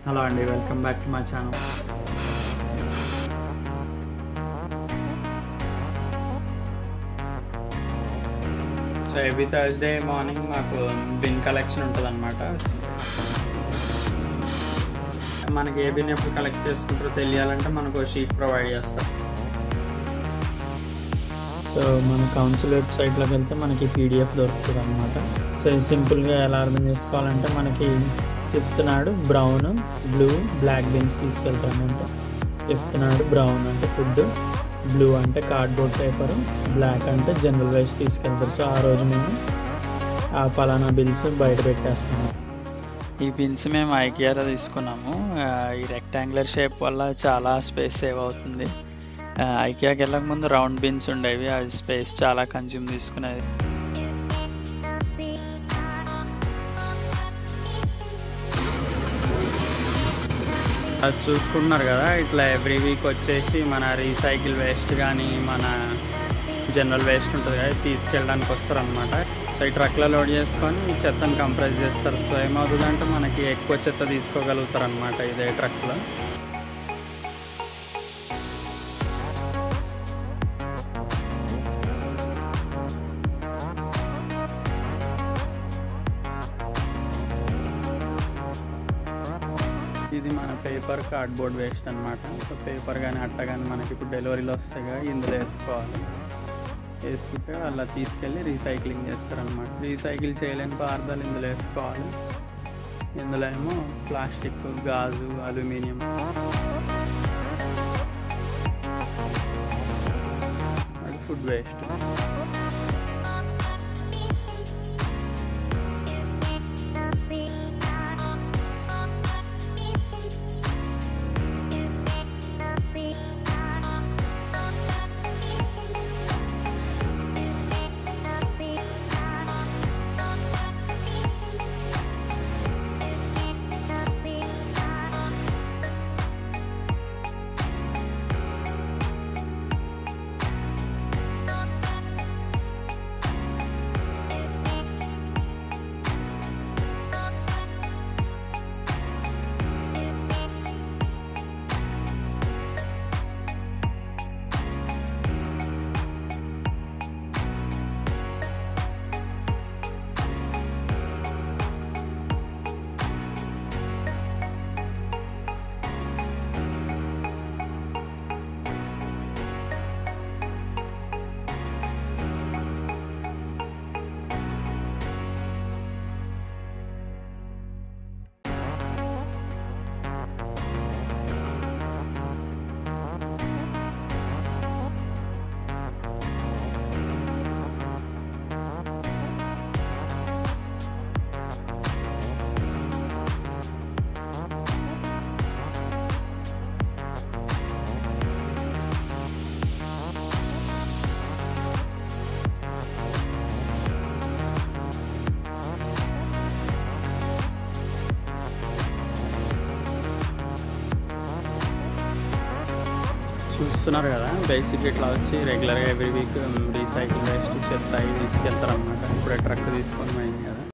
Hello అండి, welcome back to my channel. So every Thursday morning మాకు bin collection ఉంటుంది అనమాట. మనకి ఏ బిన్ ఎప్పుడు కలెక్ట్ చేసుకుంటారో తెలియాలంటే మనకు షీట్ ప్రొవైడ్ చేస్తారు. సో మన కౌన్సిల్ వెబ్సైట్లోకి వెళ్తే మనకి పీడిఎఫ్ దొరుకుతుంది అనమాట. సో ఇది సింపుల్గా ఎలా అర్థం చేసుకోవాలంటే మనకి 5th నాడు బ్రౌన్, బ్లూ, బ్లాక్ బిన్స్ తీసుకెళ్తామంటే 5th నాడు బ్రౌన్ అంటే ఫుడ్, బ్లూ అంటే కార్డ్బోర్డ్ పేపరు, బ్లాక్ అంటే జనరల్ వేస్ట్ తీసుకెళ్తారు. సో ఆ రోజు మేము ఆ పలానా బిల్స్ బయట పెట్టేస్తాము. ఈ బిన్స్ మేము ఐకియాలో తీసుకున్నాము. ఈ రెక్టాంగులర్ షేప్ వల్ల చాలా స్పేస్ సేవ్ అవుతుంది. ఐకియాకి వెళ్ళక ముందు రౌండ్ బిన్స్ ఉండేవి, అది స్పేస్ చాలా కన్జ్యూమ్ తీసుకునేది. అది చూసుకుంటున్నారు కదా, ఇట్లా ఎవ్రీ వీక్ వచ్చేసి మన రీసైకిల్ వేస్ట్ కానీ మన జనరల్ వేస్ట్ ఉంటుంది కదా, తీసుకెళ్ళడానికి వస్తారు అనమాట. సో ఈ ట్రక్లో లోడ్ చేసుకొని చెత్తను కంప్రెస్ చేస్తారు. సో ఏమవుతుందంటే మనకి ఎక్కువ చెత్త తీసుకోగలుగుతారు అనమాట ఇదే ట్రక్లో. ఇది మన పేపర్ కార్డ్బోర్డ్ వేస్ట్ అనమాట. సో పేపర్ కానీ అట్ట కానీ మనకి ఇప్పుడు డెలివరీలో వస్తాయి కదా, ఇందులో వేసుకోవాలి. వేసుకుంటే అలా తీసుకెళ్ళి రీసైక్లింగ్ చేస్తారనమాట. రీసైకిల్ చేయలేని పదార్థాలు ఇందులో వేసుకోవాలి. ఇందులో ఏమో ప్లాస్టిక్, గాజు, అల్యూమినియం, అది ఫుడ్ వేస్ట్. చూస్తున్నారు కదా, బేసిక్ ఇట్లా వచ్చి రెగ్యులర్గా ఎవ్రీ వీక్ రీసైకిల్ వేస్ట్ చెత్త తీసుకెళ్తారు అనమాట. ఇప్పుడే ట్రక్ తీసుకొని పోయింది కదా.